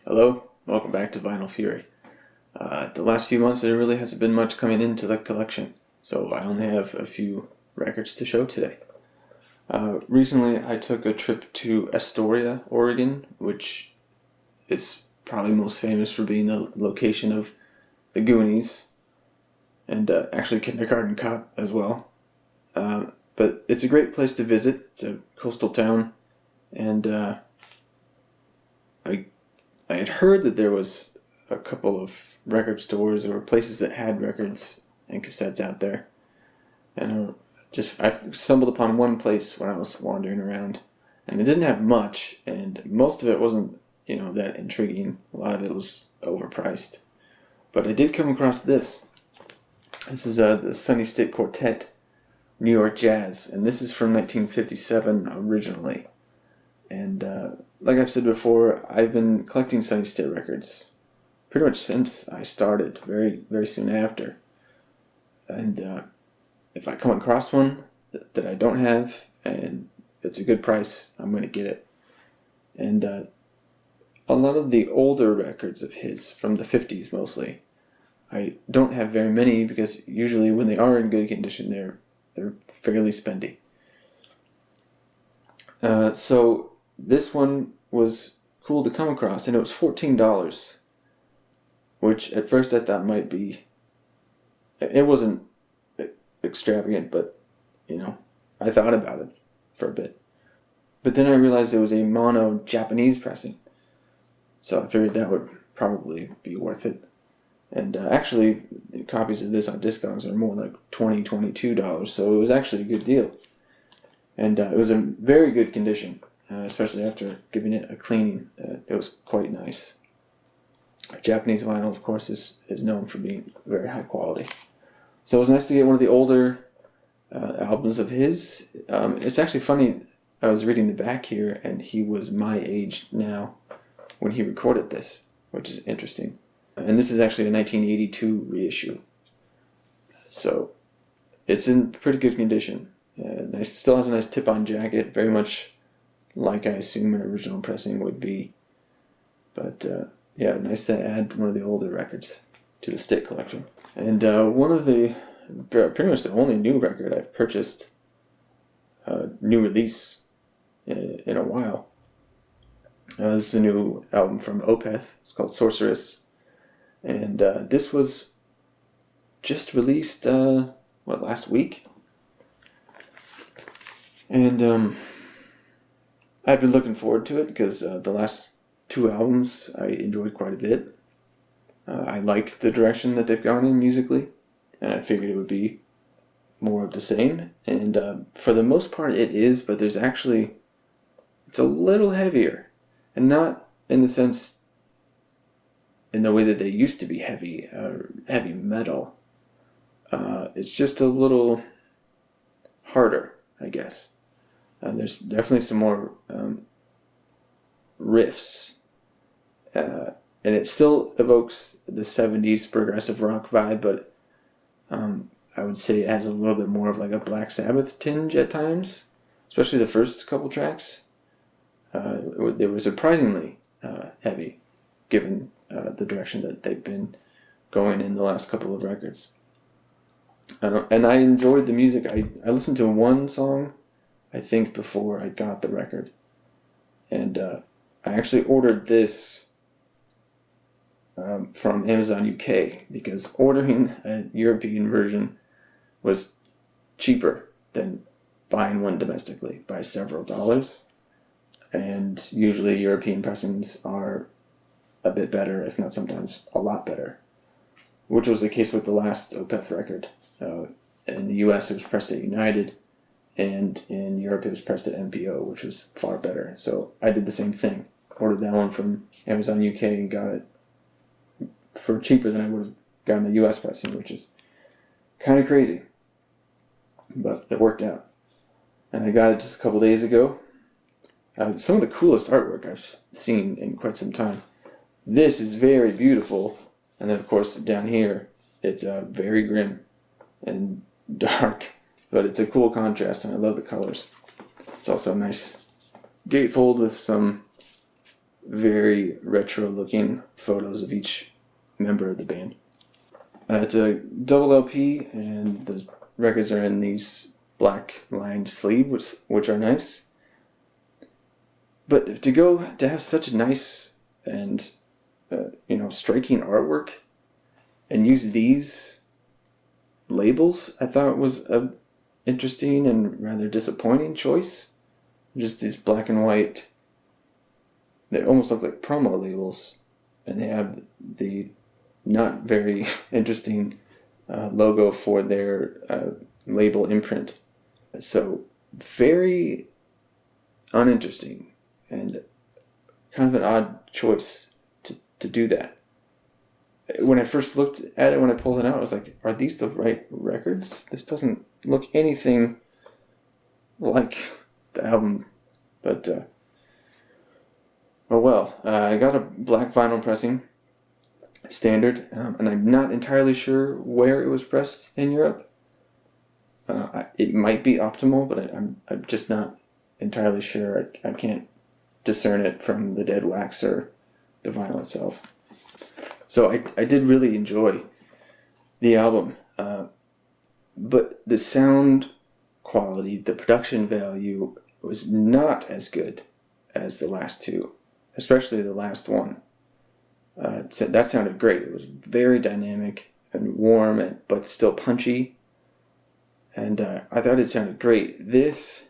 Hello, welcome back to Vinyl Fury. The last few months there really hasn't been much coming into the collection, so I only have a few records to show today. Recently I took a trip to Astoria, Oregon, which is probably most famous for being the location of the Goonies, and actually Kindergarten Cop as well. But it's a great place to visit. It's a coastal town, and I I had heard that there was a couple of record stores or places that had records and cassettes out there, and I stumbled upon one place when I was wandering around, and it didn't have much, and most of it wasn't that intriguing. A lot of it was overpriced, but I did come across this. This is the Sonny Stitt Quartet, New York Jazz, and this is from 1957 originally. And like I've said before, I've been collecting Sonny Stitt records pretty much since I started, very, very soon after. And if I come across one that I don't have and it's a good price, I'm going to get it. And a lot of the older records of his, from the 50s mostly, I don't have very many because usually when they are in good condition, they're fairly spendy. So this one was cool to come across, and it was $14, which at first I thought might be. It wasn't extravagant, but I thought about it for a bit. But then I realized it was a mono Japanese pressing, so I figured that would probably be worth it. And actually, copies of this on Discogs are more like $20, $22, so it was actually a good deal. And it was in very good condition, especially after giving it a cleaning. It was quite nice. Japanese vinyl, of course, is known for being very high quality. So it was nice to get one of the older albums of his. It's actually funny, I was reading the back here, and he was my age now when he recorded this, which is interesting. And this is actually a 1982 reissue. So it's in pretty good condition. Nice, still has a nice tip-on jacket, very much like I assume an original pressing would be. But yeah, nice to add one of the older records to the Stitt collection. And one of the, pretty much the only new record I've purchased, new release in a while. This is a new album from Opeth. It's called Sorceress. And this was just released, last week? And I've been looking forward to it because the last two albums I enjoyed quite a bit. I liked the direction that they've gone in musically, and I figured it would be more of the same. And for the most part it is, but it's a little heavier. And not in the sense, in the way that they used to be heavy metal. It's just a little harder, I guess. There's definitely some more riffs, and it still evokes the 70s progressive rock vibe, but I would say it has a little bit more of like a Black Sabbath tinge at times, especially the first couple tracks. They were surprisingly heavy, given the direction that they've been going in the last couple of records. And I enjoyed the music. I listened to one song, I think, before I got the record. And I actually ordered this from Amazon UK because ordering a European version was cheaper than buying one domestically by several dollars. And usually European pressings are a bit better, if not sometimes a lot better, which was the case with the last Opeth record. In the US it was pressed at United, and in Europe it was pressed at MPO, which was far better. So I did the same thing. Ordered that one from Amazon UK and got it for cheaper than I would have gotten a US pressing, which is kind of crazy. But it worked out. And I got it just a couple days ago. Some of the coolest artwork I've seen in quite some time. This is very beautiful. And then, of course, down here, it's very grim and dark. But it's a cool contrast, and I love the colors. It's also a nice gatefold with some very retro-looking photos of each member of the band. It's a double LP, and the records are in these black lined sleeves, which are nice. But to have such nice and striking artwork and use these labels, I thought was a interesting and rather disappointing choice. Just these black and white, they almost look like promo labels, and they have the not very interesting logo for their label imprint. So very uninteresting and kind of an odd choice to do that. When I first looked at it, when I pulled it out, I was like, are these the right records? This doesn't look anything like the album. But, I got a black vinyl pressing, standard, and I'm not entirely sure where it was pressed in Europe. It might be optimal, but I'm just not entirely sure. I can't discern it from the dead wax or the vinyl itself. So I did really enjoy the album, but the sound quality, the production value was not as good as the last two, especially the last one. That sounded great. It was very dynamic and warm, but still punchy. And I thought it sounded great. This,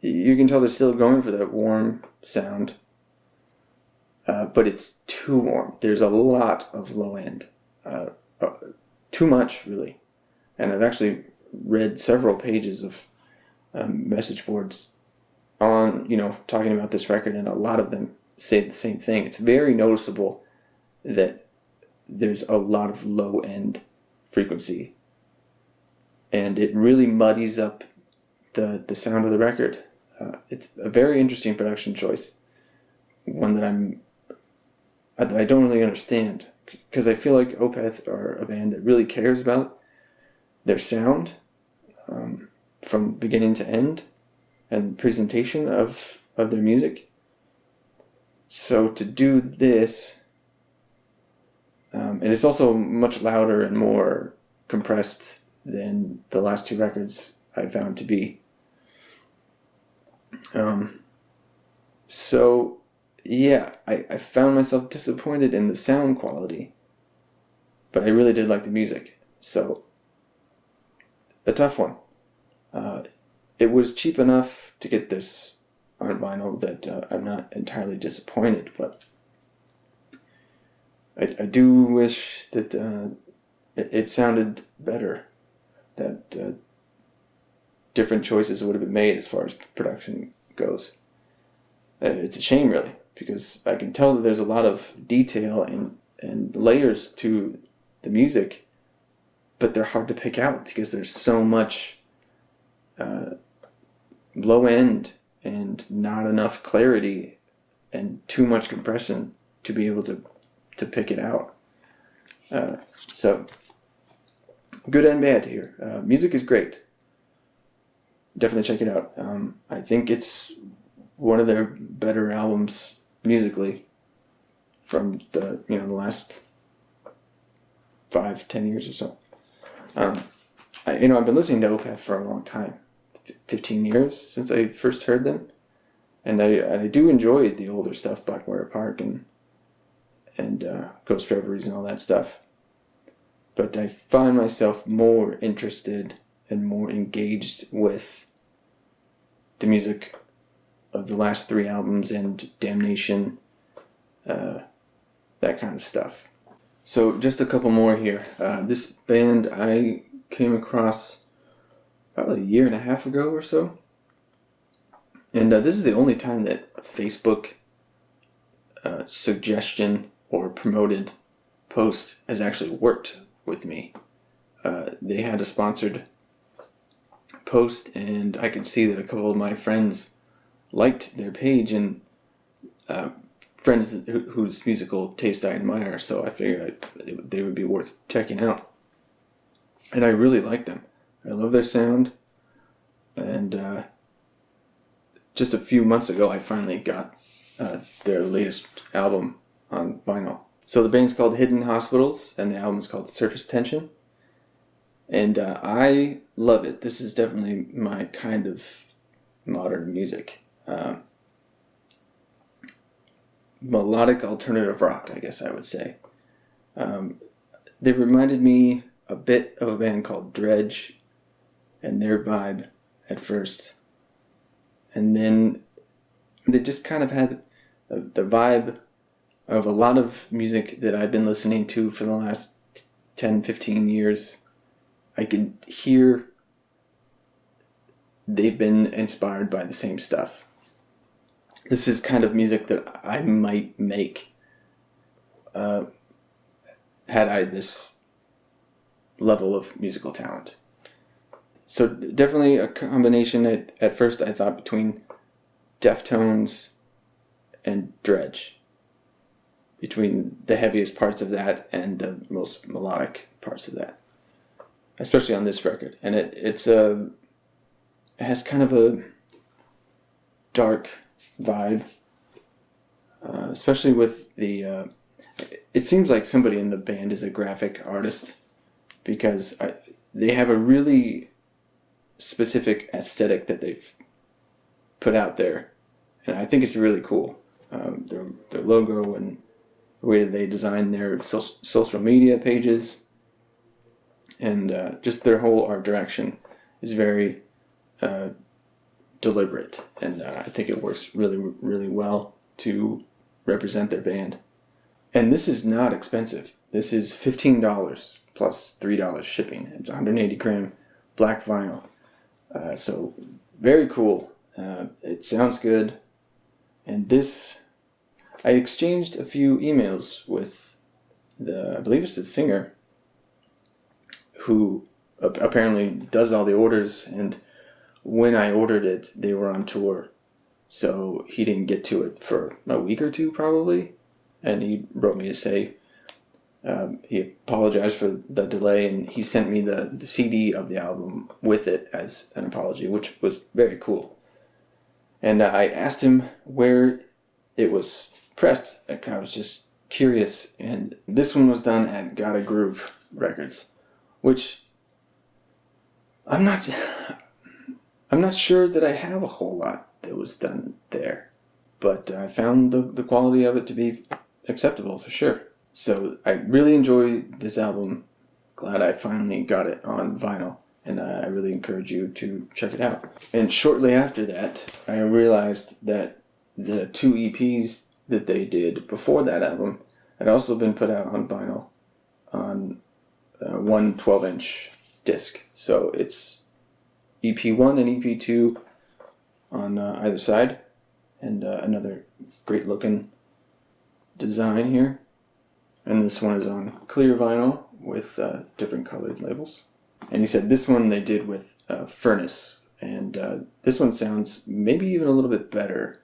you can tell they're still going for that warm sound, but it's too warm. There's a lot of low end. Too much, really. And I've actually read several pages of message boards on, talking about this record, and a lot of them say the same thing. It's very noticeable that there's a lot of low end frequency, and it really muddies up the sound of the record. It's a very interesting production choice, one that I don't really understand, because I feel like Opeth are a band that really cares about their sound from beginning to end and presentation of their music. So to do this, and it's also much louder and more compressed than the last two records I found to be. I found myself disappointed in the sound quality, but I really did like the music. So, a tough one. It was cheap enough to get this on vinyl that I'm not entirely disappointed, but I do wish that it sounded better, that different choices would have been made as far as production goes. It's a shame, really, because I can tell that there's a lot of detail and layers to the music, but they're hard to pick out because there's so much low end and not enough clarity and too much compression to be able to pick it out. So, good and bad here. Music is great. Definitely check it out. I think it's one of their better albums musically from the last 5-10 years or so. I've been listening to Opeth for a long time, 15 years since I first heard them, and I do enjoy the older stuff, Blackwater Park and Ghost Reveries and all that stuff. But I find myself more interested and more engaged with the music of the last 3 albums and Damnation, that kind of stuff. So just a couple more here. This band I came across probably a year and a half ago or so. And this is the only time that a Facebook suggestion or promoted post has actually worked with me. They had a sponsored post, and I could see that a couple of my friends liked their page, and friends whose musical taste I admire, so I figured they would be worth checking out. And I really like them. I love their sound, and just a few months ago I finally got their latest album on vinyl. So the band's called Hidden Hospitals, and the album's called Surface Tension. And I love it. This is definitely my kind of modern music. Melodic alternative rock, I guess I would say. They reminded me a bit of a band called Dredge and their vibe at first. And then they just kind of had the vibe of a lot of music that I've been listening to for the last 10, 15 years. I can hear they've been inspired by the same stuff. This is kind of music that I might make had I this level of musical talent. So definitely a combination. At first I thought between Deftones and Dredge. Between the heaviest parts of that and the most melodic parts of that. Especially on this record. And it has kind of a dark vibe. Especially with the... it seems like somebody in the band is a graphic artist. Because they have a really specific aesthetic that they've put out there, and I think it's really cool. Their logo and the way that they design their social media pages, and just their whole art direction is very deliberate, and I think it works really, really well to represent their band. And this is not expensive. This is $15 plus $3 shipping. It's 180 gram black vinyl. So very cool. It sounds good. And this, I exchanged a few emails with I believe it's the singer, who apparently does all the orders. And when I ordered it, they were on tour. So he didn't get to it for a week or two probably. And he wrote me to say, he apologized for the delay, and he sent me the CD of the album with it as an apology, which was very cool. And I asked him where it was pressed. I was just curious, and this one was done at Gotta Groove Records, which I'm not sure that I have a whole lot that was done there, but I found the quality of it to be acceptable for sure. So I really enjoy this album. Glad I finally got it on vinyl, and I really encourage you to check it out. And shortly after that, I realized that the 2 EPs that they did before that album had also been put out on vinyl on one 12-inch disc. So it's EP1 and EP2 on either side, and another great looking design here. And this one is on clear vinyl with different colored labels. And he said this one they did with Furnace. And this one sounds maybe even a little bit better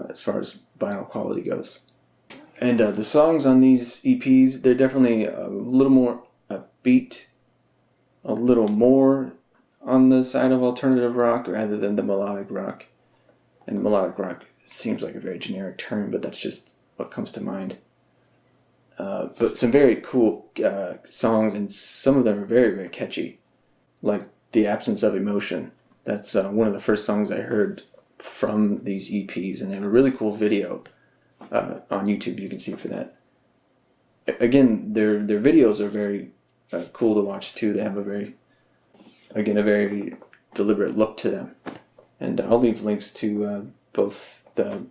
as far as vinyl quality goes. And the songs on these EPs, they're definitely a little more upbeat, a little more on the side of alternative rock rather than the melodic rock. And melodic rock seems like a very generic term, but that's just what comes to mind. But some very cool songs, and some of them are very, very catchy, like The Absence of Emotion. That's one of the first songs I heard from these EPs, and they have a really cool video on YouTube you can see for that. Again, their videos are very cool to watch too. They have a very deliberate look to them. And I'll leave links to both the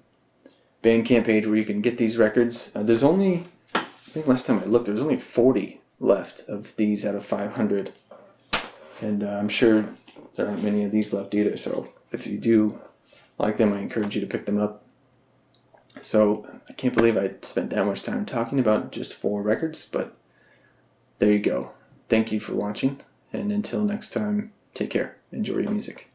Bandcamp page where you can get these records. There's only, I think last time I looked, there's only 40 left of these out of 500. And I'm sure there aren't many of these left either. So if you do like them, I encourage you to pick them up. So I can't believe I spent that much time talking about just 4 records, but there you go. Thank you for watching, and until next time, take care. Enjoy your music.